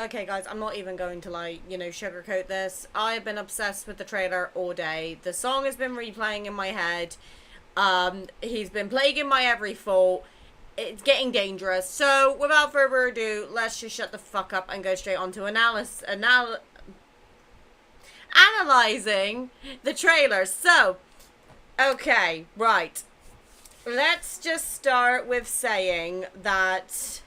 Okay, guys, I'm not even going to, like, you know, sugarcoat this. I've been obsessed with the trailer all day. The song has been replaying in my head. He's been plaguing my every thought. It's getting dangerous. So, without further ado, let's just shut the fuck up and go straight on to analyzing the trailer. So, okay, right. Let's just start with saying that...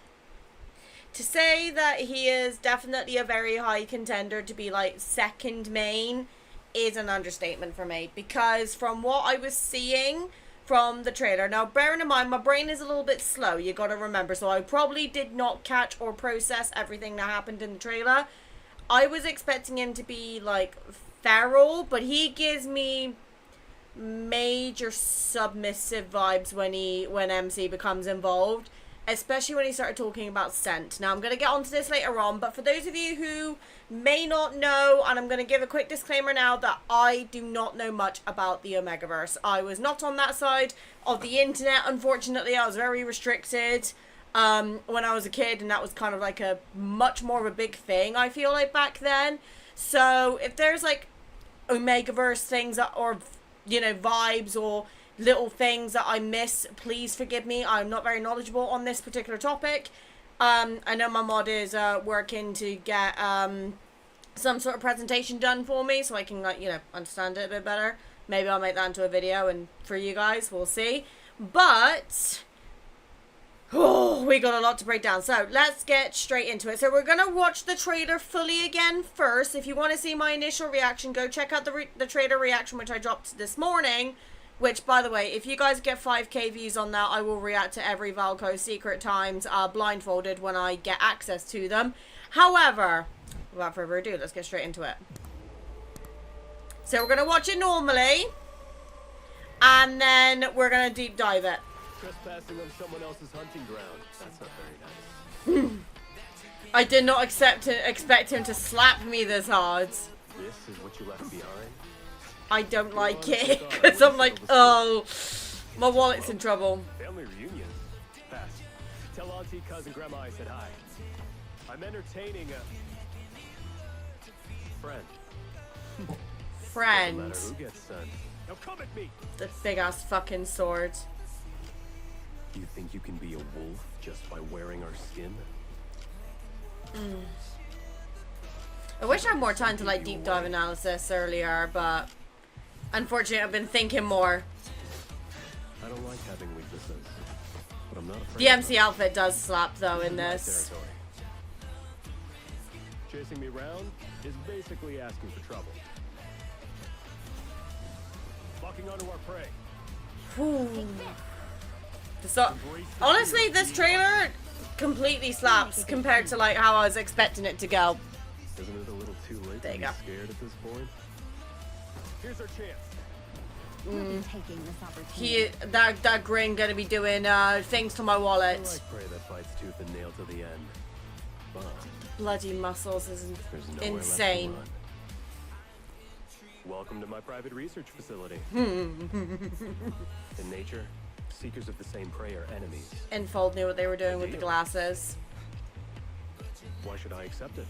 To say that he is definitely a very high contender to be, like, second main is an understatement for me. Because from what I was seeing from the trailer... Now, bearing in mind, my brain is a little bit slow, you gotta remember. So I probably did not catch or process everything that happened in the trailer. I was expecting him to be, like, feral, but he gives me major submissive vibes when MC becomes involved. Especially when he started talking about scent. Now, I'm going to get onto this later on, but for those of you who may not know, and I'm going to give a quick disclaimer now that I do not know much about the Omegaverse. I was not on that side of the internet, unfortunately. I was very restricted when I was a kid, and that was kind of like a much more of a big thing, I feel like, back then. So, if there's, like, Omegaverse things that, or, you know, vibes or little things that I miss, please forgive me. I'm not very knowledgeable on this particular topic. I know my mod is working to get some sort of presentation done for me so I can, like, you know, understand it a bit better. Maybe I'll make that into a video and for you guys, we'll see. But oh, we got a lot to break down, so let's get straight into it. So we're gonna watch the trailer fully again first. If you want to see my initial reaction, go check out the trailer reaction which I dropped this morning. Which, by the way, if you guys get 5k views on that, I will react to every Valko Secret Times blindfolded when I get access to them. However, without further ado, let's get straight into it. So we're going to watch it normally, and then we're going to deep dive it. Trespassing on someone else's hunting ground. That's not very nice. I did not expect him to slap me this hard. This is what you left behind? I don't like it, because I'm like, oh, my wallet's in trouble. Family reunion? Pass. Tell auntie, cousin, grandma I said hi. I'm entertaining a friend. Friend. No matter who gets sent. Now come at me! The big ass fucking sword. You think you can be a wolf just by wearing our skin? I wish I had more time to, like, deep dive analysis earlier, but unfortunately I've been thinking more. I don't like having weaknesses, but I'm not afraid. The MC outfit does slap though in this. Chasing me around is basically asking for trouble. Locking onto our prey. Whew. So, honestly, this trailer completely slaps compared to, like, how I was expecting it to go. Isn't it a little too late to be scared at this point? Here's our chance. Taking this opportunity. That grin gonna be doing things to my wallet. I like prey that fights tooth and nail to the end. But Bloody muscles is insane. Welcome to my private research facility. In nature, seekers of the same prey are enemies. Infold knew what they were doing with the glasses. Why should I accept it?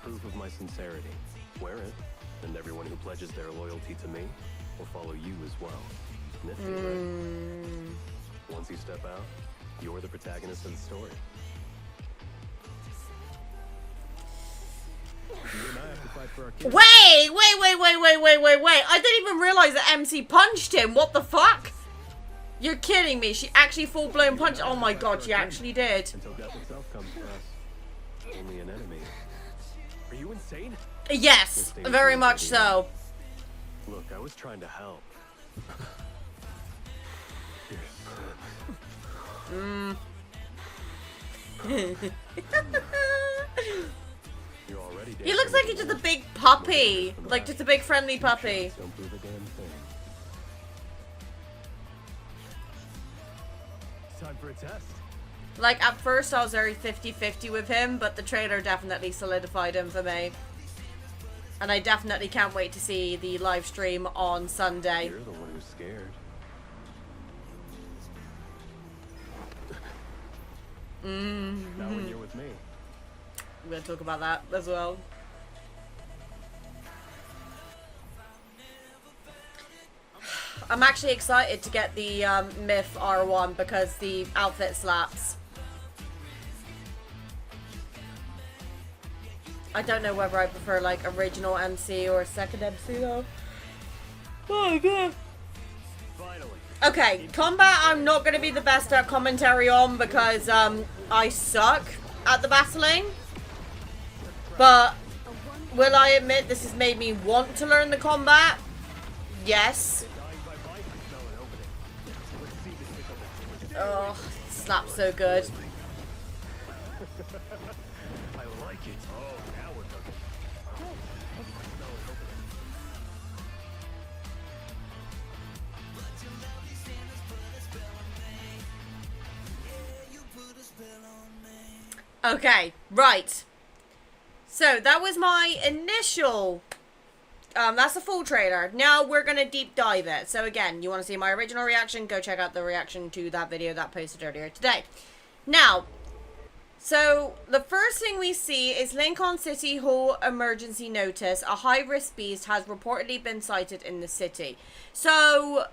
Proof of my sincerity. Wear it, and everyone who pledges their loyalty to me will follow you as well. Nifty, right? Once you step out, you're the protagonist of the story. You and I have to fight for our kids. Wait! I didn't even realize that MC punched him. What the fuck? You're kidding me. She actually full-blown punched. Oh my god, she actually did. Until death itself comes for us. Only an enemy. Are you insane? Yes, very much so. Look, I was trying to help. You're already He looks like he's just a big puppy. Like, just a big friendly puppy. Don't prove a damn thing. It's time for a test. Like, at first I was very 50-50 with him, but the trailer definitely solidified him for me. And I definitely can't wait to see the live stream on Sunday. You're the one who's scared. Now when you're with me, I'm going to talk about that as well. I'm actually excited to get the Myth R1 because the outfit slaps. I don't know whether I prefer like original MC or second MC though. Oh god. Okay, combat I'm not going to be the best at commentary on because I suck at the battling. But will I admit this has made me want to learn the combat? Yes. Oh, it slaps so good. I like it. Oh, now we're cooking. Okay, right. So that was my initial, that's a full trailer. Now we're going to deep dive it. So again, you want to see my original reaction, go check out the reaction to that video that I posted earlier today. Now, so the first thing we see is Lincoln City Hall emergency notice. A high-risk beast has reportedly been sighted in the city. So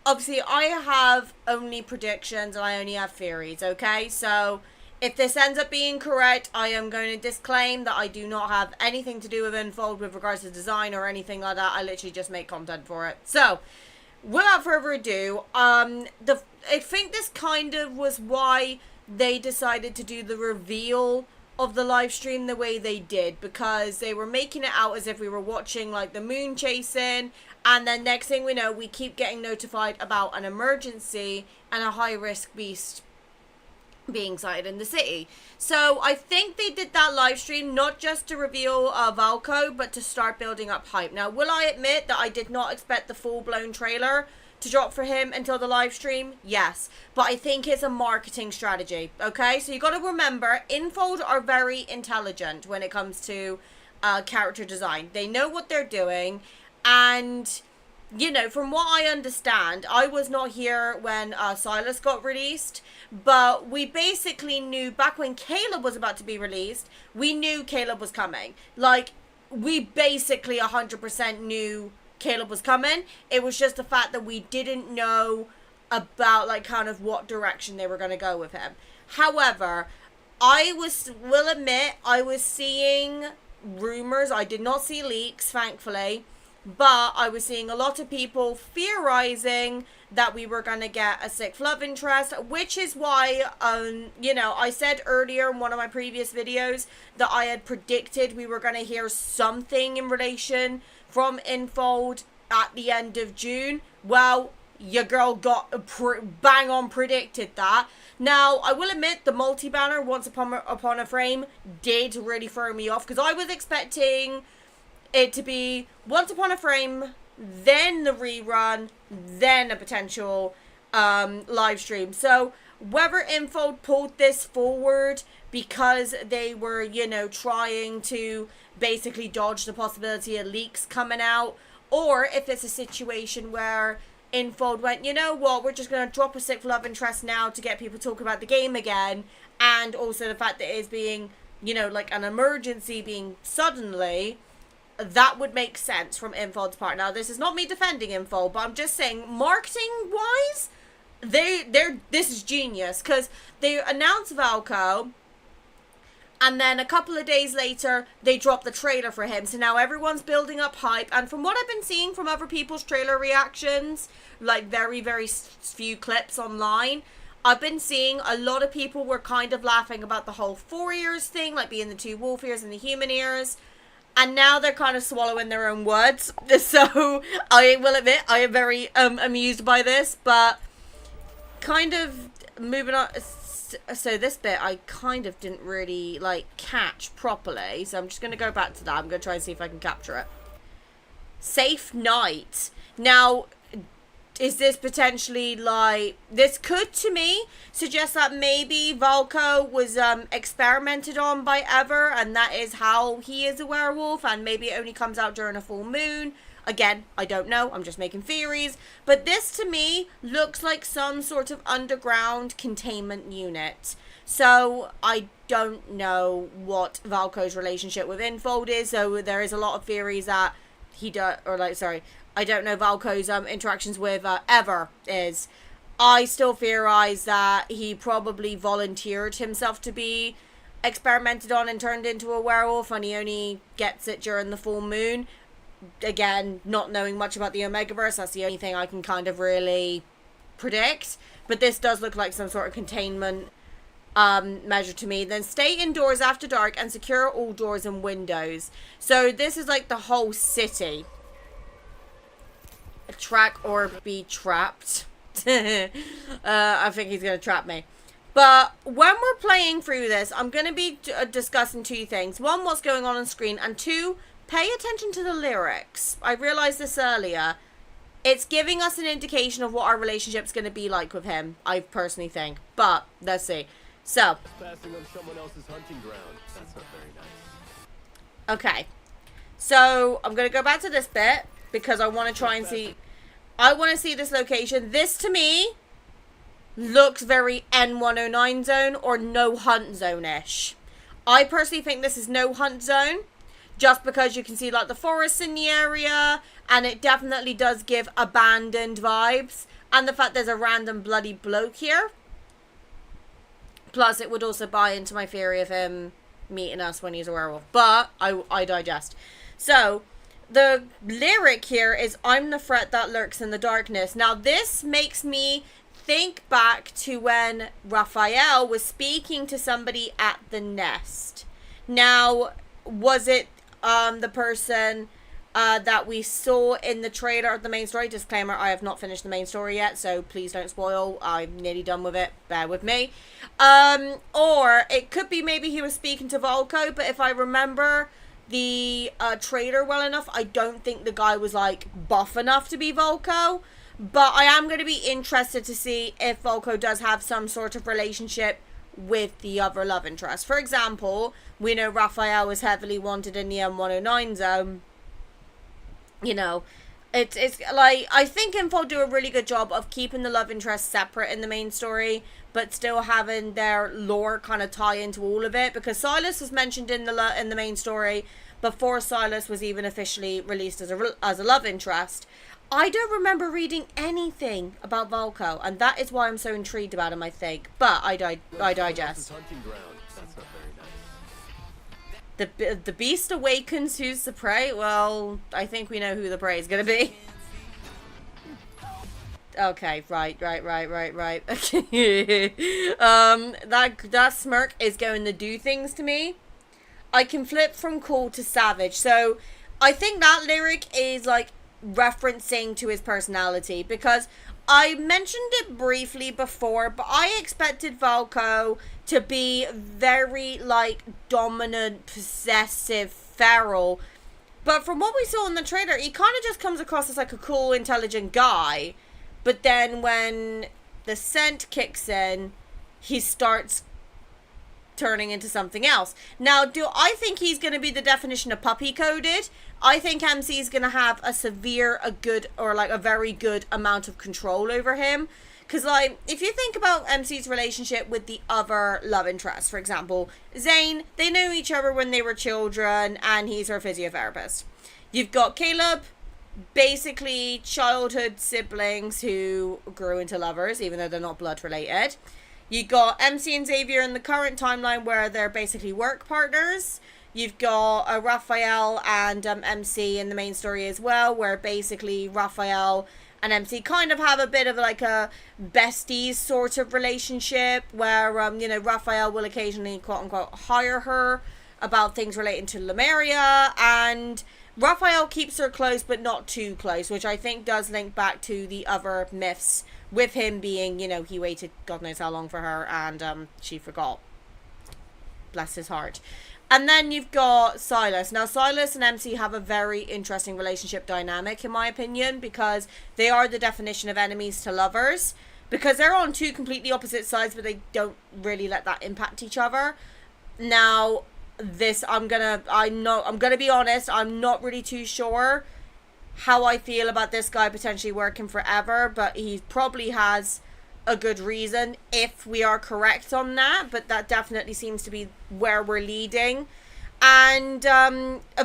obviously I have only predictions and I only have theories, okay? So if this ends up being correct, I am going to disclaim that I do not have anything to do with Unfold with regards to design or anything like that. I literally just make content for it. So, without further ado, I think this kind of was why they decided to do the reveal of the live stream the way they did, because they were making it out as if we were watching like the moon chasing, and then next thing we know, we keep getting notified about an emergency and a high-risk beast being sighted in the city. So I think they did that live stream not just to reveal Valko, but to start building up hype. Now, will I admit that I did not expect the full-blown trailer to drop for him until the live stream? Yes, but I think it's a marketing strategy, okay? So you got to remember, Infold are very intelligent when it comes to character design. They know what they're doing, and you know, from what I understand, I was not here when Silas got released, but we basically knew back when Caleb was about to be released, we knew Caleb was coming. Like, we basically 100% knew Caleb was coming. It was just the fact that we didn't know about, like, kind of what direction they were going to go with him. However, will admit, I was seeing rumors. I did not see leaks, thankfully. But I was seeing a lot of people theorizing that we were going to get a sixth love interest, which is why, you know, I said earlier in one of my previous videos that I had predicted we were going to hear something in relation from Infold at the end of June. Well, your girl got bang on predicted that. Now, I will admit the multi-banner Once Upon a Frame did really throw me off, because I was expecting it to be Once Upon a Frame, then the rerun, then a potential live stream. So whether Infold pulled this forward because they were, you know, trying to basically dodge the possibility of leaks coming out, or if it's a situation where Infold went, you know what, we're just going to drop a sixth love interest now to get people talking about the game again, and also the fact that it is being, you know, like an emergency being suddenly, that would make sense from Infold's part. Now, this is not me defending Infold, but I'm just saying, marketing-wise, this is genius, because they announced Valko, and then a couple of days later, they dropped the trailer for him. So now everyone's building up hype, and from what I've been seeing from other people's trailer reactions, like very, very few clips online, I've been seeing a lot of people were kind of laughing about the whole 4 ears thing, like being the two wolf ears and the human ears. And now they're kind of swallowing their own words. So I will admit I am very amused by this. But kind of moving on. So this bit I kind of didn't really like catch properly. So I'm just going to go back to that. I'm going to try and see if I can capture it. Safe night. Now, is this potentially like, this could to me suggest that maybe Valko was experimented on by Ever, and that is how he is a werewolf, and maybe it only comes out during a full moon. Again, I don't know, I'm just making theories, but this to me looks like some sort of underground containment unit. So I don't know what Valko's relationship with Infold is. So there is a lot of theories that he does, or like, sorry, I don't know Valko's interactions with Ever is. I still theorize that he probably volunteered himself to be experimented on and turned into a werewolf, and he only gets it during the full moon. Again, not knowing much about the Omegaverse, that's the only thing I can kind of really predict. But this does look like some sort of containment measure to me. Then stay indoors after dark and secure all doors and windows. So this is like the whole city. Track or be trapped. I think he's going to trap me. But when we're playing through this, I'm going to be discussing two things. One, what's going on screen. And two, pay attention to the lyrics. I realized this earlier. It's giving us an indication of what our relationship's going to be like with him, I personally think. But, let's see. So. Passing on someone else's hunting ground. That's not very nice. Okay. So, I'm going to go back to this bit because I want to try and see. I want to see this location. This, to me, looks very N109 zone or no hunt zone-ish. I personally think this is no hunt zone. Just because you can see, like, the forests in the area. And it definitely does give abandoned vibes. And the fact there's a random bloody bloke here. Plus, it would also buy into my theory of him meeting us when he's a werewolf. But, I digest. So, the lyric here is, I'm the threat that lurks in the darkness. Now, this makes me think back to when Raphael was speaking to somebody at the nest. Now, was it the person that we saw in the trailer of the main story? Disclaimer, I have not finished the main story yet, so please don't spoil. I'm nearly done with it. Bear with me. Or it could be maybe he was speaking to Valko, but if I remember the trailer well enough, I don't think the guy was like buff enough to be Valko. But I am going to be interested to see if Valko does have some sort of relationship with the other love interest. For example, we know Raphael was heavily wanted in the M109 zone. You know, it's like, I think Info do a really good job of keeping the love interest separate in the main story, but still having their lore kind of tie into all of it, because Silas was mentioned in the main story before Silas was even officially released as a love interest. I don't remember reading anything about Valko, and that is why I'm so intrigued about him, I think. But I digest. The beast awakens. Who's the prey? Well, I think we know who the prey is gonna be. Okay, right. Okay. That smirk is going to do things to me. I can flip from cool to savage. So, I think that lyric is like referencing to his personality, because I mentioned it briefly before, but I expected Valko to be very like dominant, possessive, feral, but from what we saw in the trailer, he kind of just comes across as like a cool, intelligent guy. But then when the scent kicks in, he starts turning into something else. Now, do I think he's going to be the definition of puppy coded? I think MC is going to have a good, or like a very good amount of control over him. Because, like, if you think about MC's relationship with the other love interests, for example, Zane, they knew each other when they were children, and he's her physiotherapist. You've got Caleb, basically childhood siblings who grew into lovers, even though they're not blood related. You got MC and Xavier in the current timeline where they're basically work partners. You've got Raphael and MC in the main story as well, where basically Raphael and MC kind of have a bit of like a besties sort of relationship where, you know, Raphael will occasionally quote unquote hire her about things relating to Lemuria, and Raphael keeps her close but not too close, which I think does link back to the other myths with him being, you know, he waited God knows how long for her and she forgot. Bless his heart. And then you've got Silas. Now, Silas and MC have a very interesting relationship dynamic, in my opinion, because they are the definition of enemies to lovers. Because they're on two completely opposite sides, but they don't really let that impact each other. Now, this, I'm gonna be honest, I'm not really too sure how I feel about this guy potentially working forever, but he probably has a good reason if we are correct on that, but that definitely seems to be where we're leading. And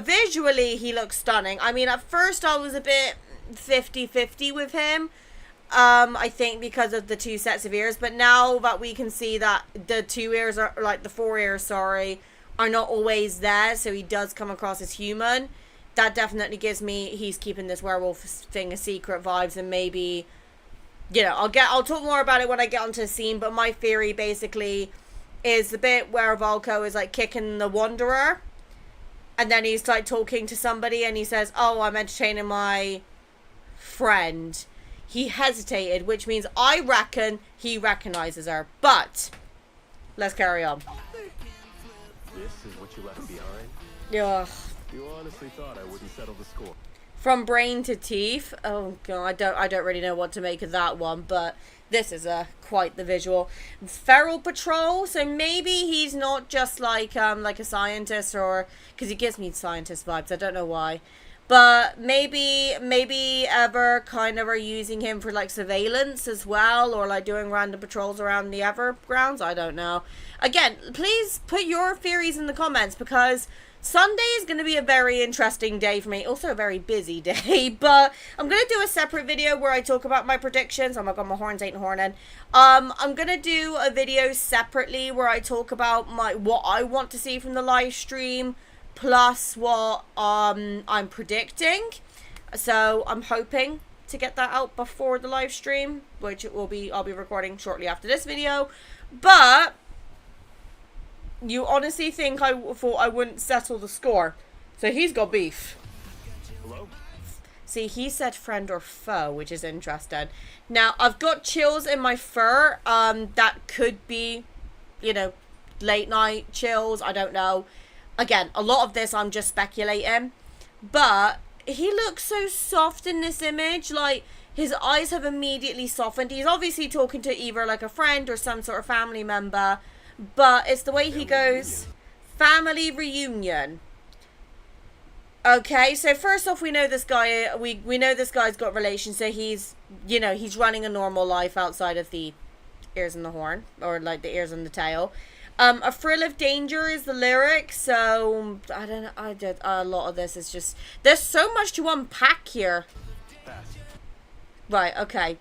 visually he looks stunning. I mean, at first I was a bit 50-50 with him, I think because of the two sets of ears, but now that we can see that the two ears are, like the four ears, sorry, are not always there, so he does come across as human. That definitely gives me he's keeping this werewolf thing a secret vibes, and maybe, you know, I'll talk more about it when I get onto the scene, but my theory basically is the bit where Valko is like kicking the Wanderer, and then he's like talking to somebody and he says, oh, I'm entertaining my friend. He hesitated, which means I reckon he recognizes her, but let's carry on. This is what you left behind? Yeah. You honestly thought I wouldn't settle the score. From brain to teeth. Oh god, I don't really know what to make of that one, but this is quite the visual. Feral Patrol, so maybe he's not just like a scientist, or because he gives me scientist vibes, I don't know why. But maybe Ever kind of are using him for like surveillance as well, or like doing random patrols around the Ever grounds. I don't know. Again, please put your theories in the comments, because Sunday is going to be a very interesting day for me. Also a very busy day, but I'm going to do a separate video where I talk about my predictions. Oh my god, my horns ain't horning. I'm going to do a video separately where I talk about what I want to see from the live stream, plus what I'm predicting. So I'm hoping to get that out before the live stream, which I'll be recording shortly after this video. But you honestly think I thought I wouldn't settle the score? So he's got beef. Hello? See, he said friend or foe, which is interesting. Now, I've got chills in my fur. That could be, you know, late night chills. I don't know. Again, a lot of this I'm just speculating. But he looks so soft in this image. Like, his eyes have immediately softened. He's obviously talking to either like a friend or some sort of family member. But it's the way he goes, family reunion. Okay, so first off, we know this guy, we know this guy's got relations, so he's, you know, he's running a normal life outside of the ears and the horn, or like the ears and the tail. A thrill of danger is the lyric, so I don't know, a lot of this is just, there's so much to unpack here. Pass. Right, okay,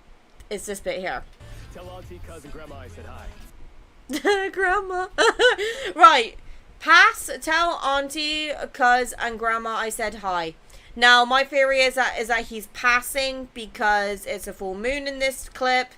it's this bit here. Tell Auntie, cousin, Grandma I said hi. Grandma. Right. Pass, tell Auntie, cuz, and Grandma I said hi. Now, my theory is that he's passing because it's a full moon in this clip,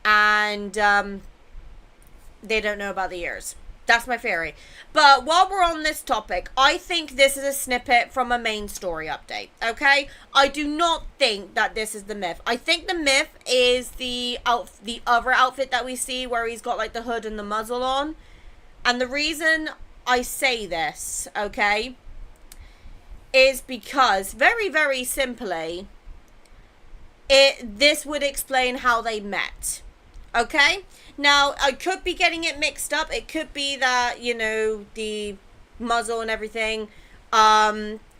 and they don't know about the ears. That's my theory. But while we're on this topic, I think this is a snippet from a main story update, okay? I do not think that this is the myth. I think the myth is the other outfit that we see where he's got like the hood and the muzzle on. And the reason I say this, okay, is because very, very simply, this would explain how they met. Okay, now I could be getting it mixed up. It could be that, you know, the muzzle and everything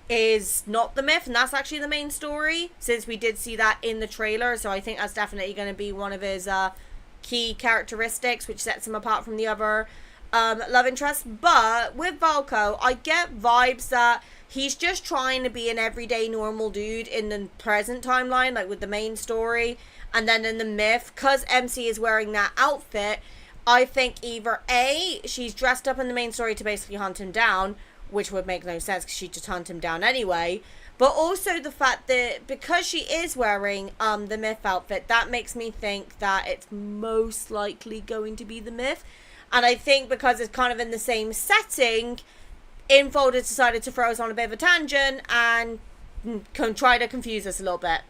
is not the myth, and that's actually the main story, since we did see that in the trailer. So I think that's definitely going to be one of his key characteristics, which sets him apart from the other love interests. But with Valko, I get vibes that he's just trying to be an everyday normal dude in the present timeline, like with the main story. And then in the myth, because MC is wearing that outfit, I think either A, she's dressed up in the main story to basically hunt him down, which would make no sense because she'd just hunt him down anyway. But also the fact that because she is wearing the myth outfit, that makes me think that it's most likely going to be the myth. And I think because it's kind of in the same setting, Infolded decided to throw us on a bit of a tangent and try to confuse us a little bit.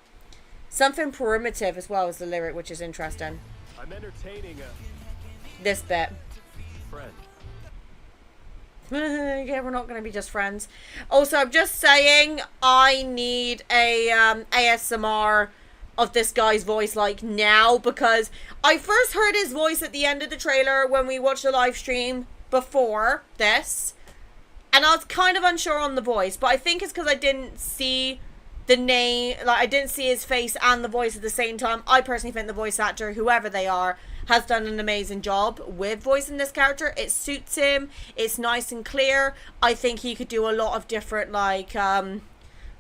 Something primitive as well as the lyric, which is interesting. I'm entertaining This bit. friend. Yeah, we're not going to be just friends. Also, I'm just saying, I need a ASMR of this guy's voice, like, now, because I first heard his voice at the end of the trailer when we watched the live stream before this, and I was kind of unsure on the voice, but I think it's because I didn't see the name, like I didn't see his face and the voice at the same time. I personally think the voice actor, whoever they are, has done an amazing job with voicing this character. It suits him. It's nice and clear. I think he could do a lot of different like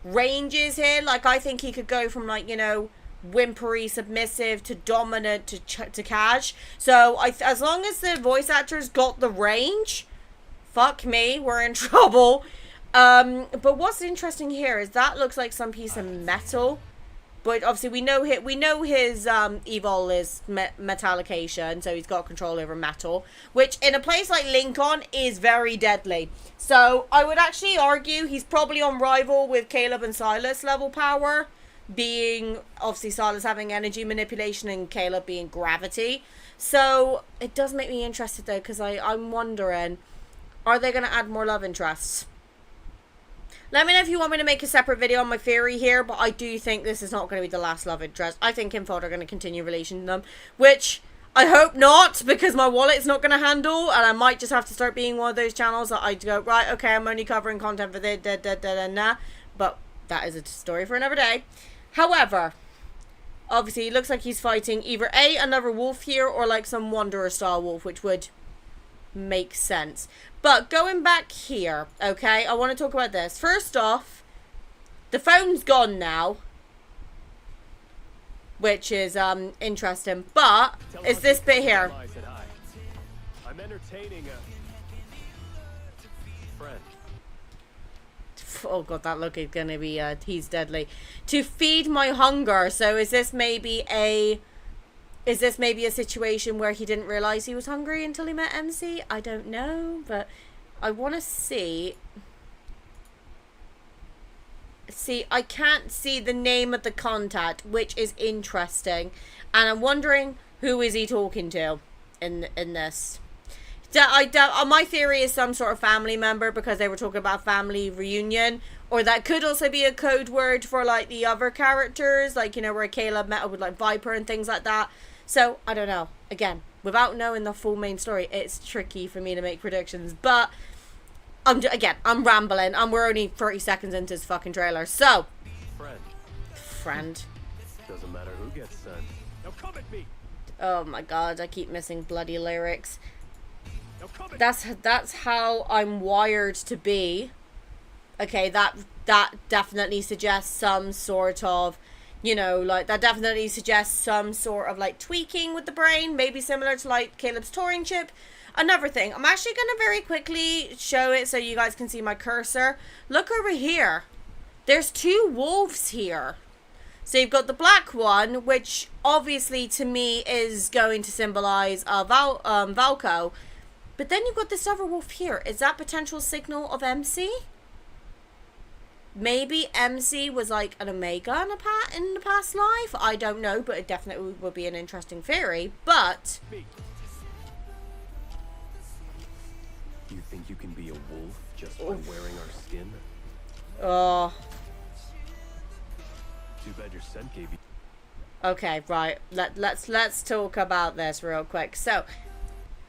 ranges here. Like I think he could go from like, you know, whimpery, submissive to dominant to cash. So as long as the voice actor's got the range, fuck me, we're in trouble. But what's interesting here is that looks like some piece of metal. But obviously we know his evil is metallication, so he's got control over metal, which in a place like Lincoln is very deadly. So I would actually argue he's probably on rival with Caleb and Silas level power, being obviously Silas having energy manipulation and Caleb being gravity. So it does make me interested though, because I'm wondering, are they going to add more love interests? Let me know if you want me to make a separate video on my theory here, but I do think this is not going to be the last love interest. I think Him are going to continue relating them, which I hope not, because my wallet's not going to handle, and I might just have to start being one of those channels that I go, right, okay, I'm only covering content for this, but that is a story for another day. However, obviously it looks like he's fighting either another wolf here, or like some Wanderer style wolf, which would make sense. But going back here, okay, I want to talk about this. First off, the phone's gone now, which is interesting. But it's this bit here. I'm entertaining a friend. Oh god, that look is gonna be he's deadly. To feed my hunger. So is this maybe a situation where he didn't realize he was hungry until he met MC? I don't know, but I want to see. See, I can't see the name of the contact, which is interesting, and I'm wondering who is he talking to in this. My theory is some sort of family member, because they were talking about family reunion, or that could also be a code word for like the other characters, like, you know, where Caleb met up with like Viper and things like that. So I don't know. Again, without knowing the full main story, it's tricky for me to make predictions. But I'm rambling, and we're only 30 seconds into this fucking trailer. So, friend. Doesn't matter who gets sent. Now come at me. Oh my god, I keep missing bloody lyrics. That's how I'm wired to be. Okay, that definitely suggests some sort of, you know, like, that definitely suggests some sort of, like, tweaking with the brain. Maybe similar to, like, Caleb's Turing chip. Another thing, I'm actually going to very quickly show it so you guys can see my cursor. Look over here. There's two wolves here. So you've got the black one, which obviously to me is going to symbolize Valko. But then you've got this other wolf here. Is that potential signal of MC? Maybe MC was like an Omega in the past life. I don't know, but it definitely would be an interesting theory. But you think you can be a wolf just by wearing our skin? Oh. Too bad your scent gave you. Okay, right. Let's talk about this real quick. So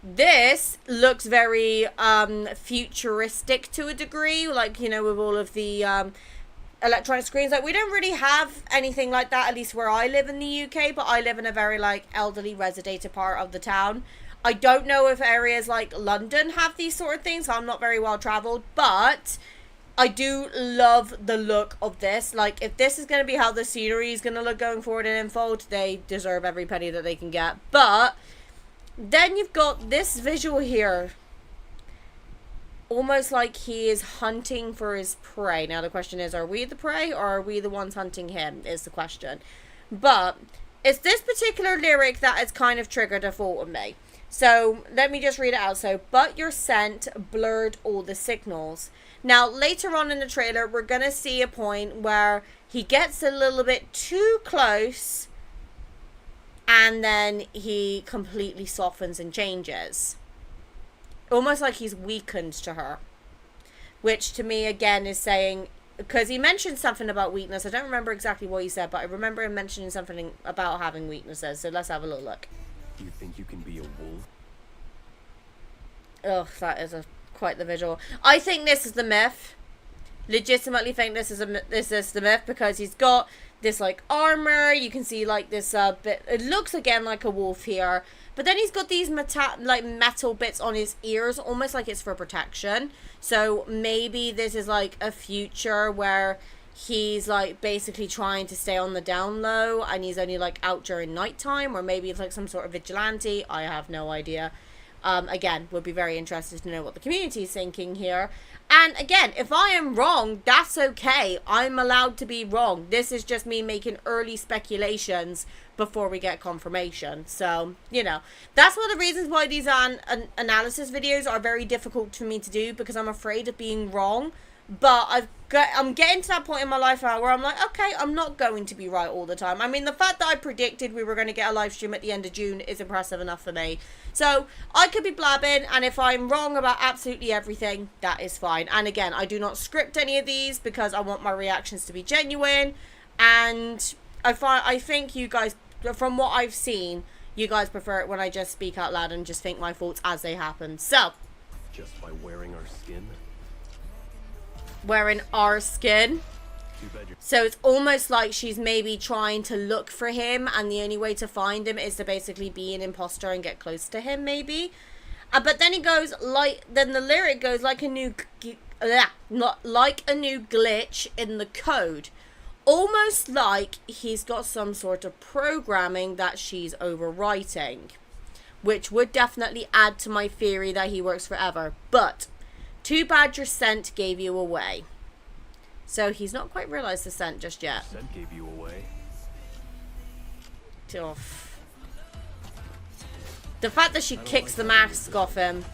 this looks very futuristic to a degree, like, you know, with all of the electronic screens. Like, we don't really have anything like that, at least where I live in the UK, but I live in a very, like, elderly residential part of the town. I don't know if areas like London have these sort of things. I'm not very well traveled, but I do love the look of this. Like, if this is going to be how the scenery is going to look going forward in Infold, they deserve every penny that they can get. But then you've got this visual here, almost like he is hunting for his prey. Now the question is, are we the prey, or are we the ones hunting him, is the question. But it's this particular lyric that has kind of triggered a thought in me. So let me just read it out. So, but your scent blurred all the signals. Now later on in the trailer, we're going to see a point where he gets a little bit too close, and then he completely softens and changes. Almost like he's weakened to her. Which to me, again, is saying, because he mentioned something about weakness. I don't remember exactly what he said, but I remember him mentioning something about having weaknesses. So let's have a little look. You think you can be a wolf? Ugh, that is quite the visual. I think this is the myth. legitimately think this is the myth, because he's got this like armor. You can see like this bit. It looks again like a wolf here, but then he's got these metal bits on his ears, almost like it's for protection. So maybe this is like a future where he's like basically trying to stay on the down low, and he's only like out during nighttime, or maybe it's like some sort of vigilante. I have no idea. Again, would be very interested to know what the community is thinking here. And again, if I am wrong, that's okay. I'm allowed to be wrong. This is just me making early speculations before we get confirmation. So, you know, that's one of the reasons why these analysis videos are very difficult for me to do, because I'm afraid of being wrong. But I'm getting to that point in my life now where I'm like, okay, I'm not going to be right all the time. I mean, the fact that I predicted we were going to get a live stream at the end of June is impressive enough for me. So I could be blabbing, and if I'm wrong about absolutely everything, that is fine. And again, I do not script any of these because I want my reactions to be genuine. And I think you guys, from what I've seen, you guys prefer it when I just speak out loud and just think my thoughts as they happen. So, just by wearing our skin. Wearing our skin. So it's almost like she's maybe trying to look for him, and the only way to find him is to basically be an imposter and get close to him, maybe. But then he goes then the lyric goes like a new glitch in the code, almost like he's got some sort of programming that she's overwriting, which would definitely add to my theory that he works forever. But too bad your scent gave you away. So he's not quite realized the scent just yet. Scent gave you away. The fact that she kicks the mask off him.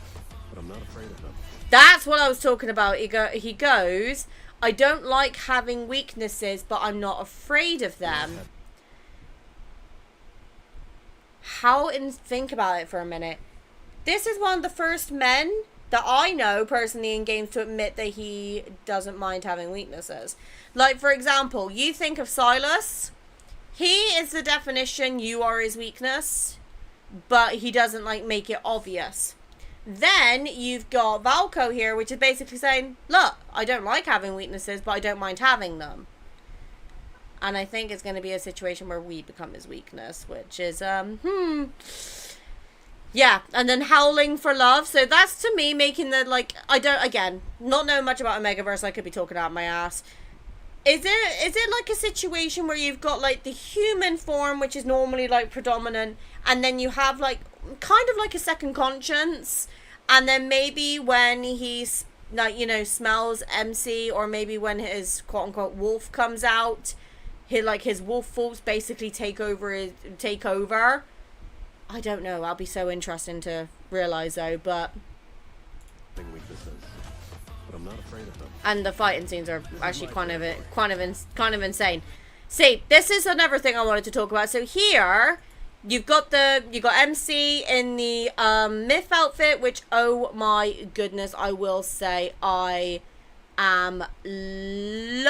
But I'm not afraid of them. That's what I was talking about. He goes, I don't like having weaknesses, but I'm not afraid of them. Think about it for a minute. This is one of the first men that I know personally in games to admit that he doesn't mind having weaknesses. Like, for example, you think of Silas. He is the definition, you are his weakness, but he doesn't like make it obvious. Then you've got Valko here, which is basically saying, look, I don't like having weaknesses, but I don't mind having them. And I think it's going to be a situation where we become his weakness, which is, yeah, and then howling for love. So that's, to me, making the, like, again, not knowing much about Omegaverse, I could be talking out my ass. Is it like a situation where you've got, like, the human form, which is normally, like, predominant, and then you have, like, kind of like a second conscience, and then maybe when he's, like, you know, smells MC, or maybe when his quote-unquote wolf comes out, his wolf thoughts basically take over. I don't know. That'll be so interesting to realize, though. But I'm not afraid of them. And the fighting scenes are actually kind of insane. See, this is another thing I wanted to talk about. So here, you got MC in the myth outfit, which, oh my goodness, I will say I am loving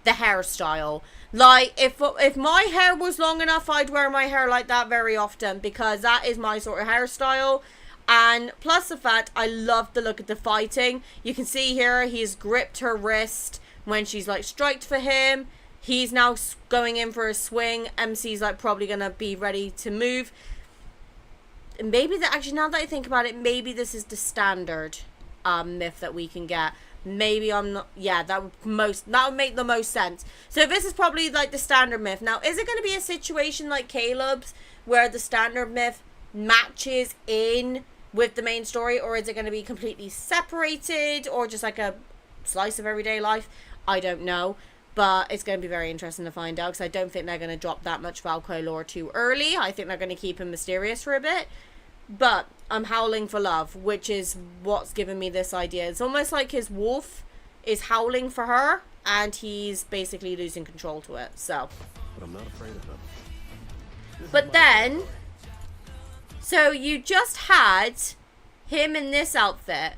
the hairstyle. Like, if my hair was long enough, I'd wear my hair like that very often, because that is my sort of hairstyle. And plus the fact, I love the look of the fighting. You can see here, he's gripped her wrist when she's, like, striked for him. He's now going in for a swing. MC's, like, probably going to be ready to move. Maybe actually, now that I think about it, maybe this is the standard myth that we can get. Maybe I'm not. Yeah, that would make the most sense. So this is probably like the standard myth. Now, is it going to be a situation like Caleb's, where the standard myth matches in with the main story, or is it going to be completely separated, or just like a slice of everyday life? I don't know, but it's going to be very interesting to find out, because I don't think they're going to drop that much Valko lore too early. I think they're going to keep him mysterious for a bit. But I'm howling for love, which is what's given me this idea. It's almost like his wolf is howling for her, and he's basically losing control to it. So, but I'm not afraid of them. But then, so you just had him in this outfit.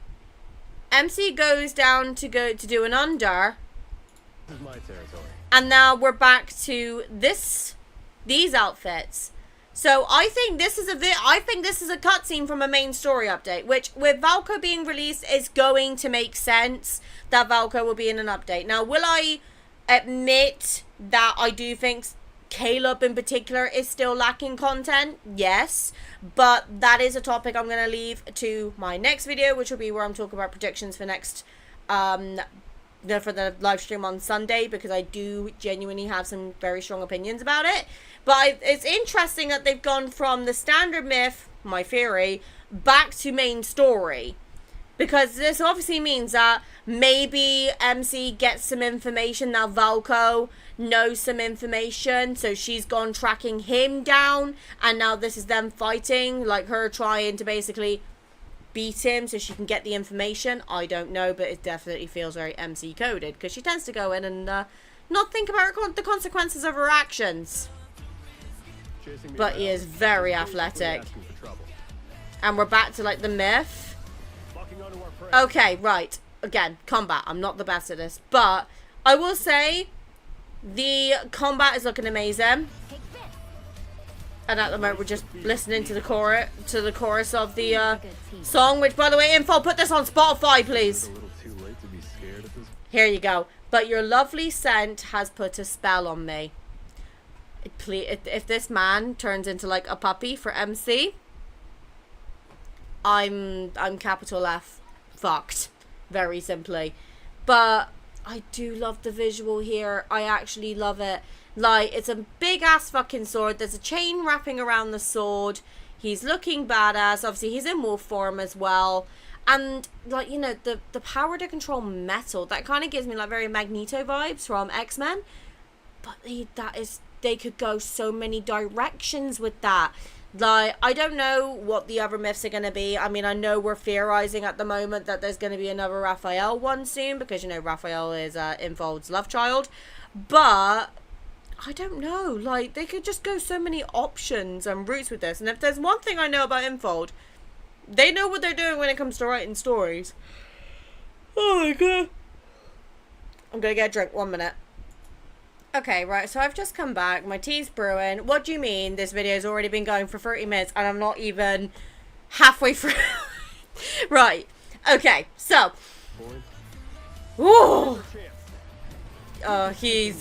MC goes down to do an under. This is my territory. And now we're back to these outfits. So I think this is a cutscene from a main story update, which with Valko being released is going to make sense that Valko will be in an update. Now, will I admit that I do think Caleb in particular is still lacking content? Yes, but that is a topic I'm going to leave to my next video, which will be where I'm talking about predictions for next for the live stream on Sunday, because I do genuinely have some very strong opinions about it. But it's interesting that they've gone from the standard myth, my theory, back to main story, because this obviously means that maybe MC gets some information. Now Valko knows some information, so she's gone tracking him down, and now this is them fighting, like her trying to basically beat him so she can get the information. I don't know, but it definitely feels very MC coded, because she tends to go in and not think about the consequences of her actions. But he is very athletic. And we're back to like the myth. Okay, right. Again, combat. I'm not the best at this, but I will say the combat is looking amazing. And at the moment we're just listening to the chorus of the song, which, by the way, info, put this on Spotify, please. Here you go. But your lovely scent has put a spell on me. If this man turns into like a puppy for MC, I'm capital F fucked, very simply. But I do love the visual here. I actually love it. Like, it's a big ass fucking sword. There's a chain wrapping around the sword. He's looking badass. Obviously, he's in wolf form as well. And, like, you know, the power to control metal, that kind of gives me, like, very Magneto vibes from X-Men. But they could go so many directions with that. Like, I don't know what the other myths are going to be. I mean, I know we're theorizing at the moment that there's going to be another Raphael one soon, because, you know, Raphael is Infold's love child. But I don't know, like, they could just go so many options and routes with this. And if there's one thing I know about Infold, they know what they're doing when it comes to writing stories. Oh my god. I'm gonna get a drink, 1 minute. Okay, right, so I've just come back, my tea's brewing. What do you mean this video's already been going for 30 minutes and I'm not even halfway through? Right, okay, so. Ooh. He's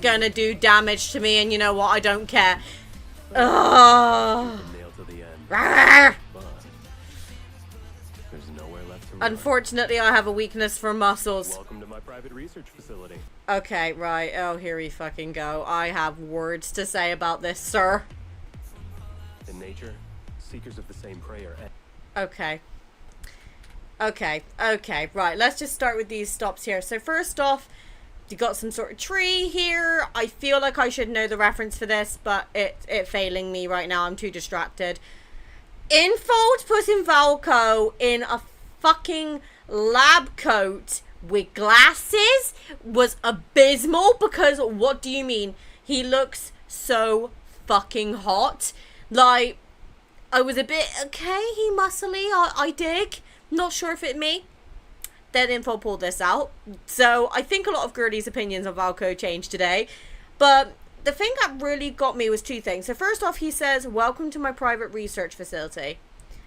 gonna do damage to me, and you know what? I don't care. Unfortunately, I have a weakness for muscles. Welcome to my private research facility. Okay, right. Oh, here we fucking go. I have words to say about this, sir. In nature, seekers of the same prey are. Okay. Okay, right. Let's just start with these stops here. So first off, you got some sort of tree here. I feel like I should know the reference for this, but it failing me right now. I'm too distracted. Infold putting Valko in a fucking lab coat with glasses was abysmal, because what do you mean? He looks so fucking hot. Like, I was a bit, okay, he muscly, I dig. Not sure if it's me. Then Info pulled this out. So I think a lot of girlies' opinions on Valko changed today. But the thing that really got me was two things. So first off, he says, welcome to my private research facility.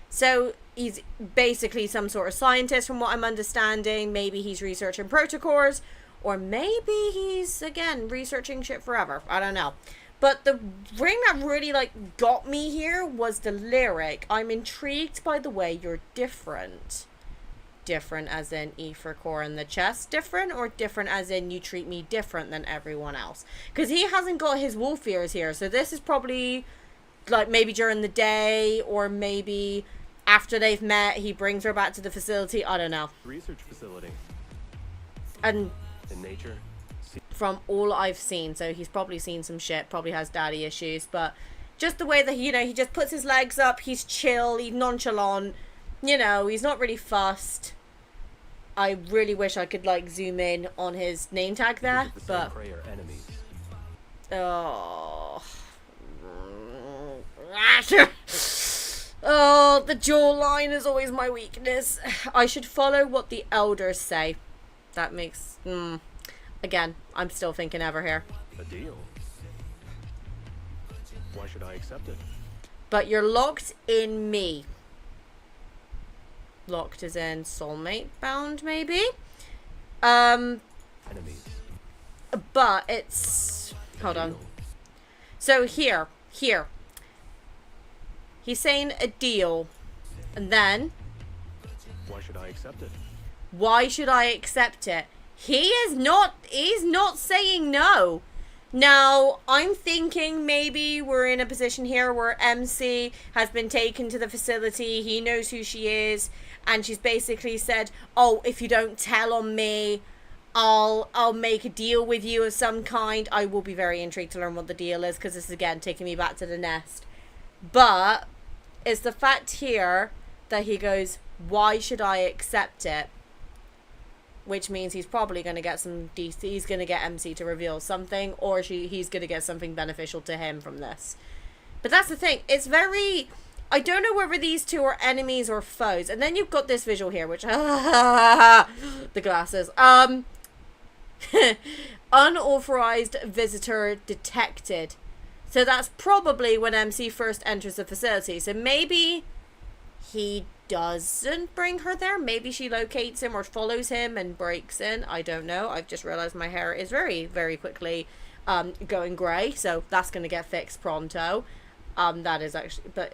So he's basically some sort of scientist from what I'm understanding. Maybe he's researching protocors, or maybe he's, again, researching shit forever. I don't know. But the thing that really, like, got me here was the lyric. I'm intrigued by the way you're different. Different as in E for core in the chest different, or different as in you treat me different than everyone else? Because he hasn't got his wolf ears here. So this is probably, like, maybe during the day, or maybe after they've met, he brings her back to the facility. I don't know. Research facility. And in nature, from all I've seen, so he's probably seen some shit, probably has daddy issues, but just the way that, you know, he just puts his legs up, he's chill, he's nonchalant, you know, he's not really fussed. I really wish I could, like, zoom in on his name tag there, but oh. Oh, the jawline is always my weakness. I should follow what the elders say. That makes... Again, I'm still thinking ever here. A deal. Why should I accept it? But you're locked in me. Locked as in soulmate bound, maybe? Enemies. But it's... Hold on. So here. He's saying a deal. And then... Why should I accept it? Why should I accept it? He's not saying no. Now, I'm thinking maybe we're in a position here where MC has been taken to the facility. He knows who she is. And she's basically said, oh, if you don't tell on me, I'll make a deal with you of some kind. I will be very intrigued to learn what the deal is, because this is, again, taking me back to the nest. But it's the fact here that he goes, why should I accept it? Which means he's probably going to get some DC. He's going to get MC to reveal something, or he's going to get something beneficial to him from this. But that's the thing. It's very... I don't know whether these two are enemies or foes. And then you've got this visual here, which... the glasses. Unauthorized visitor detected. So that's probably when MC first enters the facility. So maybe he doesn't bring her there. Maybe she locates him or follows him and breaks in. I don't know. I've just realized my hair is very, very quickly going grey. So that's going to get fixed pronto. That is actually... But...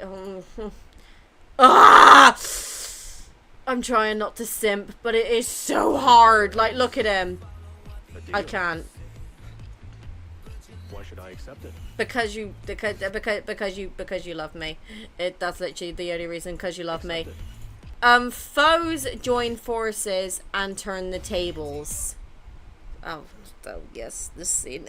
I'm trying not to simp, but it is so hard. Like, look at him. I can't. Why should I accept it? Because you love me. That's literally the only reason. Because you love me. Foes join forces and turn the tables. Oh yes, this scene.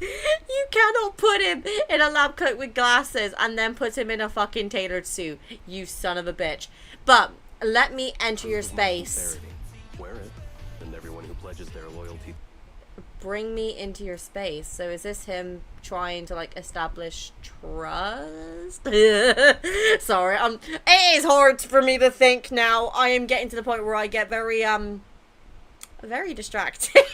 You cannot put him in a lab coat with glasses and then put him in a fucking tailored suit. You son of a bitch. But let me enter your space. Wear it, and everyone who pledges their loyalty. Bring me into your space. So is this him trying to like establish trust? Sorry, it is hard for me to think now. I am getting to the point where I get very distracted.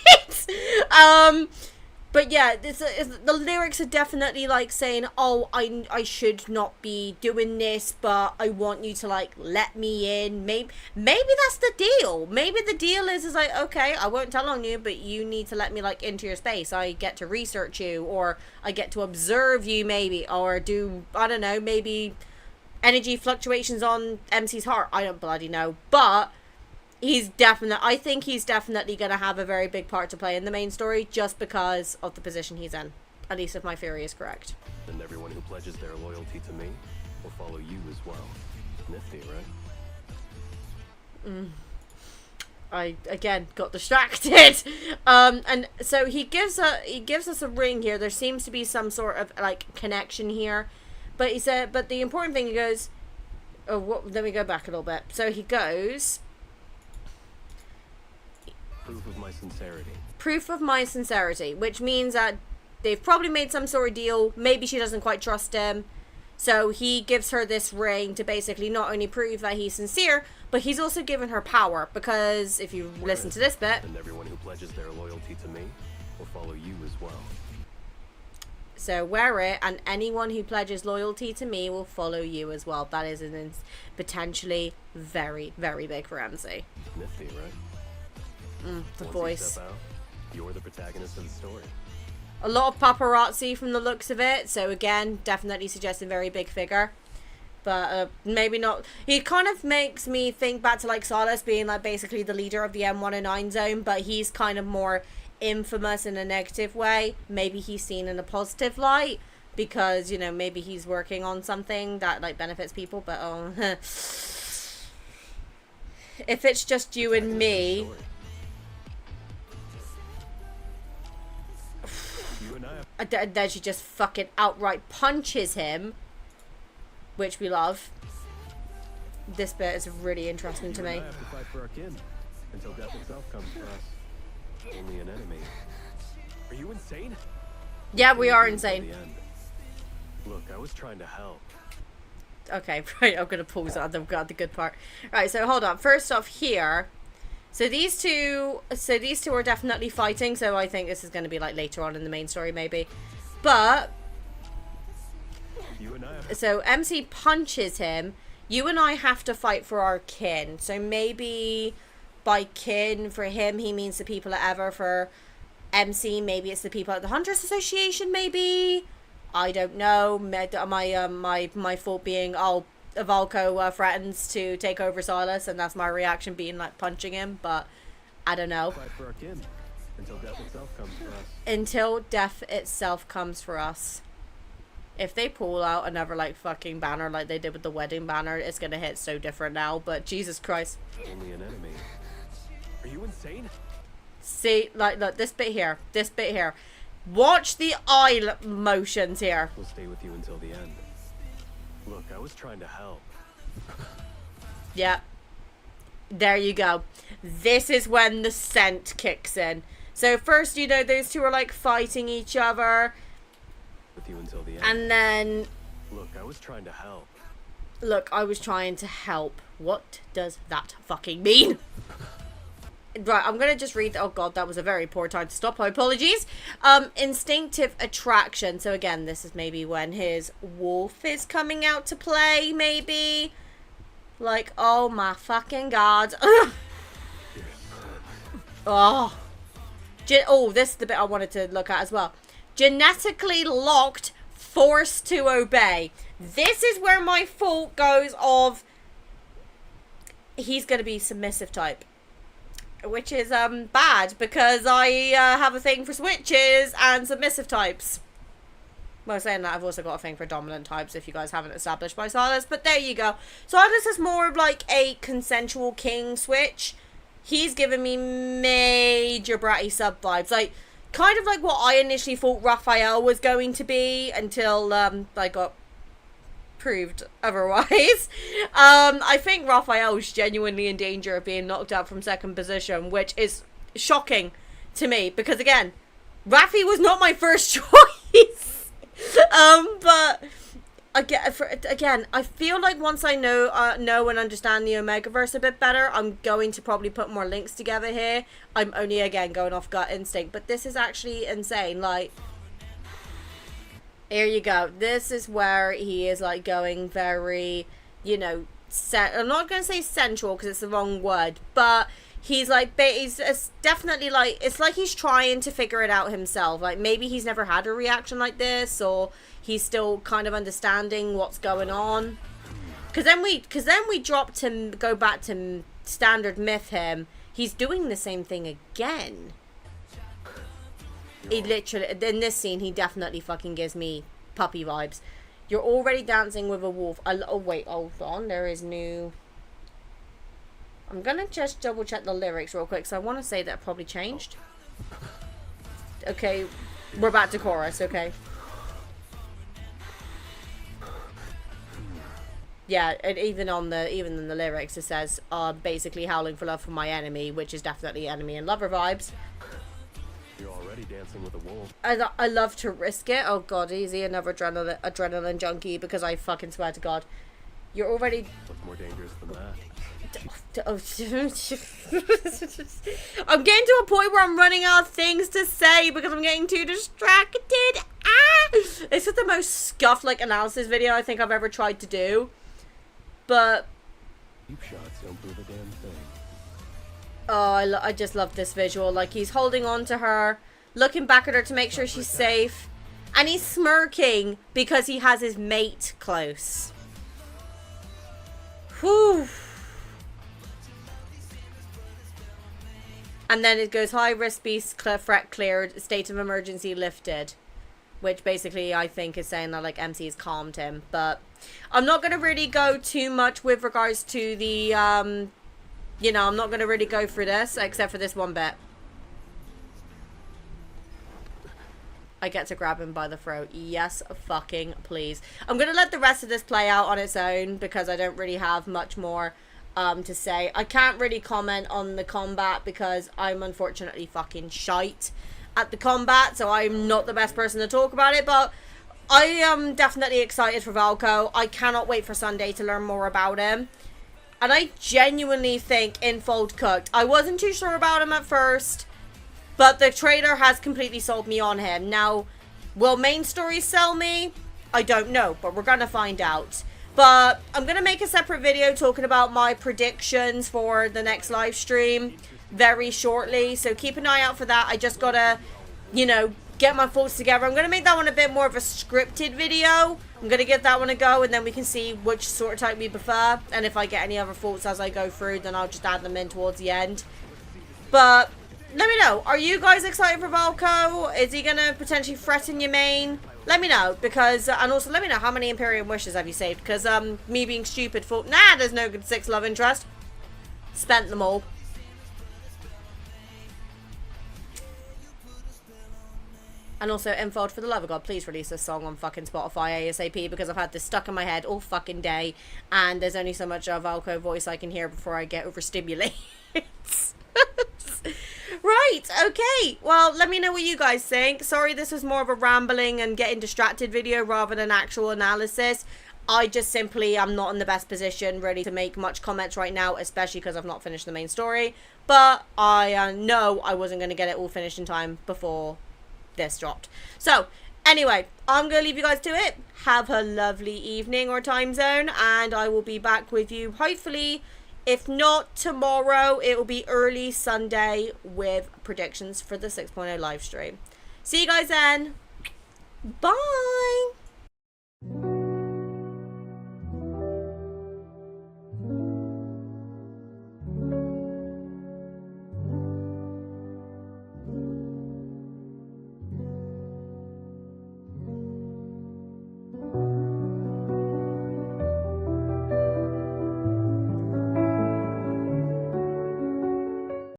But yeah, the lyrics are definitely like saying, oh, I should not be doing this, but I want you to like let me in. Maybe that's the deal. Maybe the deal is like, okay, I won't tell on you, but you need to let me like into your space. I get to research you, or I get to observe you, maybe, or do, I don't know, maybe energy fluctuations on MC's heart. I don't bloody know, but I think he's definitely going to have a very big part to play in the main story, just because of the position he's in. At least if my theory is correct. And everyone who pledges their loyalty to me will follow you as well. Nifty, right? I again got distracted. And so he gives us a ring here. There seems to be some sort of like connection here. But he said, but the important thing, he goes, let me go back a little bit. So he goes, proof of my sincerity. Proof of my sincerity, which means that they've probably made some sort of deal. Maybe she doesn't quite trust him. So he gives her this ring to basically not only prove that he's sincere, but he's also given her power. Because if you listen to this bit... And everyone who pledges their loyalty to me will follow you as well. So wear it, and anyone who pledges loyalty to me will follow you as well. That is potentially very, very big for MC. Nifty, right? The Once voice. You step out, you're the protagonist of the story. A lot of paparazzi from the looks of it. So again, definitely suggesting very big figure. But maybe not. He kind of makes me think back to like Silas being like basically the leader of the M109 zone. But he's kind of more infamous in a negative way. Maybe he's seen in a positive light. Because, you know, maybe he's working on something that like benefits people. But if it's just you and me... Then she just fucking outright punches him, which we love. This bit is really interesting to me. I have to fight for our kin until death itself comes for us. Only an enemy. Are you insane? Yeah, we are insane. Look, I was trying to help. Okay, right, I'm gonna pause it. I've got the good part. Right, so hold on. First off here. So these two are definitely fighting, so I think this is going to be like later on in the main story maybe. But So MC punches him. You and I have to fight for our kin. So maybe by kin, for him, he means the people at Ever. For MC, maybe it's the people at the Hunters Association, maybe. I don't know. My fault being, Valko threatens to take over Silas, and that's my reaction being like punching him, but I don't know. Fight for our kin until death itself comes for us. Until death itself comes for us. If they pull out another like fucking banner like they did with the wedding banner, it's gonna hit so different now, but Jesus Christ. Only an enemy. Are you insane? See, like, look, this bit here. Watch the eye motions here. We'll stay with you until the end. Look, I was trying to help. Yep. There you go. This is when the scent kicks in. So first, you know, those two are like fighting each other. With you until the end. And then... Look, I was trying to help. Look, I was trying to help. What does that fucking mean? Right, I'm gonna just read... Oh god, that was a very poor time to stop. My apologies. Instinctive attraction. So again, this is maybe when his wolf is coming out to play, maybe. Like, oh my fucking god. Oh, this is the bit I wanted to look at as well. Genetically locked, forced to obey. This is where my fault goes of... He's gonna be submissive type. Which is bad, because I have a thing for switches and submissive types. Well, saying that, I've also got a thing for dominant types, if you guys haven't established by Silas. But there you go. Silas is more of like a consensual king switch. He's giving me major bratty sub vibes. Like, kind of like what I initially thought Raphael was going to be, until I got proved otherwise. I think Raphael's genuinely in danger of being knocked out from second position, which is shocking to me, because again, Rafi was not my first choice. But again, I feel like once I know and understand the Omegaverse a bit better, I'm going to probably put more links together here. I'm only again going off gut instinct, but this is actually insane. Like, here you go. This is where he is like going very, you know, I'm not going to say sensual because it's the wrong word, but he's like, it's definitely like, it's like he's trying to figure it out himself. Like, maybe he's never had a reaction like this, or he's still kind of understanding what's going on. Because then we drop to go back to standard myth him. He's doing the same thing again. He literally, in this scene, he definitely fucking gives me puppy vibes. You're already dancing with a wolf. Oh, wait, hold on. There is new... I'm going to just double check the lyrics real quick, so I want to say that probably changed. Okay, we're back to chorus, okay. Yeah, and even in the lyrics, it says, basically howling for love from my enemy, which is definitely enemy and lover vibes. You're already dancing with a wolf. I love to risk it. Oh god, easy, another adrenaline junkie, because I fucking swear to god. You're already... What's more dangerous than that? I'm getting to a point where I'm running out of things to say because I'm getting too distracted. This is the most scuffed like analysis video I think I've ever tried to do. But Deep shots don't prove a damn thing. oh, I just love this visual. Like, he's holding on to her, looking back at her to make sure she's safe, and he's smirking because he has his mate close. Whew. And then it goes, high risk beast threat cleared, state of emergency lifted. Which basically I think is saying that like MC has calmed him. But I'm not going to really go too much with regards to the, you know, I'm not going to really go through this except for this one bit. I get to grab him by the throat. Yes, fucking please. I'm going to let the rest of this play out on its own because I don't really have much more to say. I can't really comment on the combat because I'm unfortunately fucking shite at the combat, so I'm not the best person to talk about it, but I am definitely excited for Valko. I cannot wait for Sunday to learn more about him. And I genuinely think Infold cooked. I wasn't too sure about him at first, but the trailer has completely sold me on him. Now, will main story sell me? I don't know, but we're gonna find out. But I'm gonna make a separate video talking about my predictions for the next live stream very shortly, so keep an eye out for that. I just gotta, you know, get my thoughts together. I'm gonna make that one a bit more of a scripted video. I'm gonna give that one a go, and then we can see which sort of type we prefer, and if I get any other thoughts as I go through, then I'll just add them in towards the end. But let me know, are you guys excited for Valko? Is he gonna potentially threaten your main? Let me know, because, and also let me know how many Imperium wishes have you saved, because, me being stupid thought, nah, there's no good 6 love interest. Spent them all. And also, Enfold, for the love of God, please release this song on fucking Spotify ASAP, because I've had this stuck in my head all fucking day, and there's only so much of Valko voice I can hear before I get overstimulated. Right, okay. Well, let me know what you guys think. Sorry, this was more of a rambling and getting distracted video rather than actual analysis. I just simply am not in the best position really to make much comments right now, especially because I've not finished the main story. But I know I wasn't going to get it all finished in time before this dropped. So, anyway, I'm going to leave you guys to it. Have a lovely evening or time zone, and I will be back with you hopefully. If not tomorrow, it will be early Sunday with predictions for the 6.0 live stream. See you guys then. Bye.